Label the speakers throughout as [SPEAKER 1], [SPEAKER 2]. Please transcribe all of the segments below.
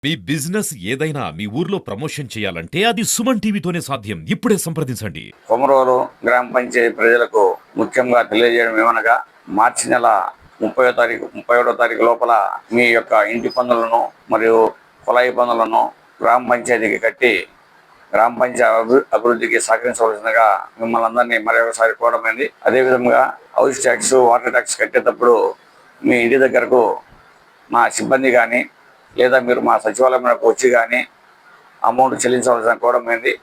[SPEAKER 1] మీ business ఏదైనా మీ ఊర్లో promotion చేయాలంటే అది సుమన్ టీవీతోనే సాధ్యం. ఇప్పుడే సంప్రదించండి.
[SPEAKER 2] కొమరోలు గ్రామ పంచాయతీ ప్రజలకు ముఖ్యంగా తెలియజేయడం ఏమనగా మార్చి నెల 31వ తారీఖు లోపల మీ యొక్క ఇంటి పన్నులను మరియు కుళాయి పన్నులను గ్రామ పంచాయతీకి కట్టి గ్రామ పంచాయతీ అభివృద్ధికి సహకరించవలసిందిగా మిమ్మల్ని అందరినీ మరొకసారి కోరమైంది. అదేవిధంగా హౌస్ ట్యాక్స్, వాటర్ ట్యాక్స్ కట్టేటప్పుడు మీ ఇంటి దగ్గరకు మా సిబ్బంది కానీ లేదా మీరు మా సచివాలయంలోకి వచ్చి కానీ అమౌంట్ చెల్లించవలసిన కోరమైంది.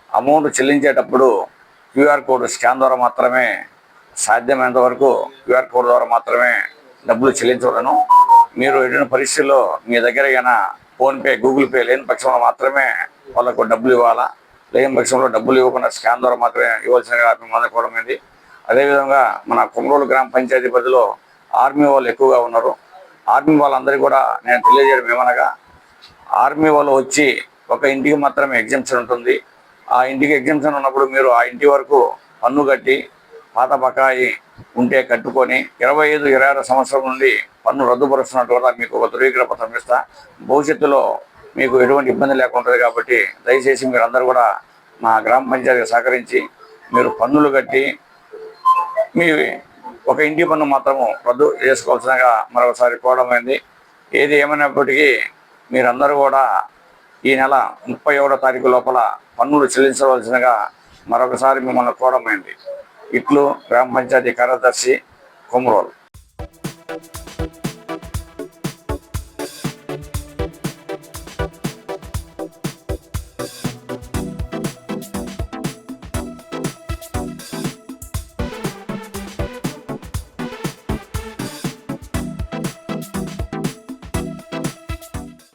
[SPEAKER 2] అమౌంట్ చెల్లించేటప్పుడు క్యూఆర్ కోడ్ స్కాన్ ద్వారా మాత్రమే, సాధ్యమైనంత వరకు క్యూఆర్ కోడ్ ద్వారా మాత్రమే డబ్బులు చెల్లించవలను. మీరు ఎటువంటి పరిస్థితుల్లో మీ దగ్గర అయినా ఫోన్పే, గూగుల్ పే లేని పక్షంలో మాత్రమే వాళ్ళకు డబ్బులు ఇవ్వాలా. లేని పక్షంలో డబ్బులు ఇవ్వకుండా స్కాన్ ద్వారా మాత్రమే ఇవ్వాల్సిందిగా మిమ్మల్ని కోరమైంది. అదేవిధంగా మన కొమరోలు గ్రామ పంచాయతీ పరిధిలో ఆర్మీ వాళ్ళు ఎక్కువగా ఉన్నారు. ఆర్మీ వాళ్ళందరికీ కూడా నేను తెలియజేయడం ఏమనగా, ఆర్మీ వాళ్ళు వచ్చి ఒక ఇంటికి మాత్రమే ఎగ్జామ్షన్ ఉంటుంది. ఆ ఇంటికి ఎగ్జామ్షన్ ఉన్నప్పుడు మీరు ఆ ఇంటి వరకు పన్ను కట్టి పాత బకాయి ఉంటే కట్టుకొని 25-26 సంవత్సరం నుండి పన్ను రద్దుపరుస్తున్నట్టు కూడా మీకు ఒక ధృవీకరణ పత్రం ఇస్తా. భవిష్యత్తులో మీకు ఎటువంటి ఇబ్బంది లేకుండా ఉంటుంది. కాబట్టి దయచేసి మీరు అందరూ కూడా మా గ్రామ పంచాయతీకి సహకరించి మీరు పన్నులు కట్టి మీ ఒక ఇంటి పన్ను మాత్రము రద్దు చేసుకోవాల్సినగా మరొకసారి కోరమైంది. ఏది ఏమైనప్పటికీ మీరందరూ కూడా ఈ నెల 31వ తారీఖు లోపల పన్నులు చెల్లించవలసినగా మరొకసారి మిమ్మల్ని కోరమైంది. ఇట్లు గ్రామ పంచాయతీ కార్యదర్శి కొమరోలు.